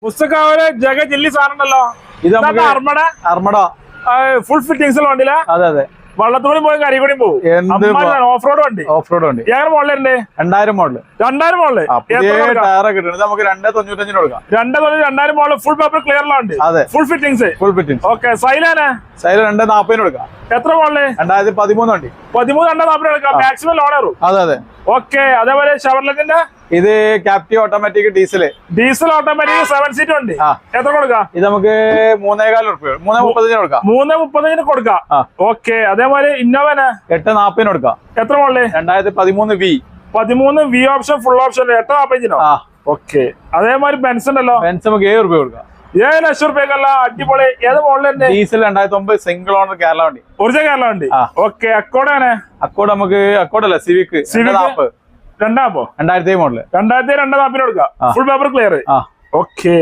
പുസ്തകാവല് ജഗ ജില്ലി സാധനം ഉണ്ടല്ലോ. ഇത് അർമട ഫുൾ ഫിറ്റിംഗ്സ് വണ്ടിയില. അതെ അതെ, വള്ളത്തോടി പോയി കരികൂടി പോകും. ഓഫ് റോഡ് വണ്ടി. ഏറെ മോഡലുണ്ട്? 2000 മോഡല്. 2000 മോഡല് നമുക്ക് 295 കൊടുക്കാം. 2000 മോഡല് ഫുൾ പേപ്പർ ക്ലിയറിലുണ്ട്. Full fittings. ഓക്കെ. സൈലാണ് 240 കൊടുക്കാം. എത്ര മോഡല്? 2013 വണ്ടി. 240 കൊടുക്കാം. മാക്സിമം ലോൺ കയറും. അതെ അതെ. ഓക്കെ. അതേപോലെ ഷവർലെറ്റിന്റെ ഇത് captive automatic diesel automatic 7 seat വണ്ടി. എത്ര കൊടുക്കാം? ഇത് നമുക്ക് 3,400 3,35 കൊടുക്കാം. 3,35 കൊടുക്കാം. ഓക്കെ. അതേപോലെ ഇന്നോവന് 840 കൊടുക്കാം. എത്ര model? 2013 V option full option 845. Okay. അതേമാതിരി ബെൻസ് ഉണ്ടല്ലോ. ബെൻസ് നമുക്ക് 7 രൂപ കൊടുക്കാം. 7 ലക്ഷം റുപ്യക്കല്ല. അടിപൊളി. ഏത് മോഡലുണ്ട്? ഡീസൽ 2009 സിംഗിൾ ഓണർ കേരള വണ്ടി. ഒറിജിനൽ കേരള വണ്ടി. ഓക്കെ. അക്കോഡാണ്? അക്കോഡല്ല സിവിക് 2007 മോഡല്. 2040 കൊടുക്കാം. Full paper clear. ഓക്കെ.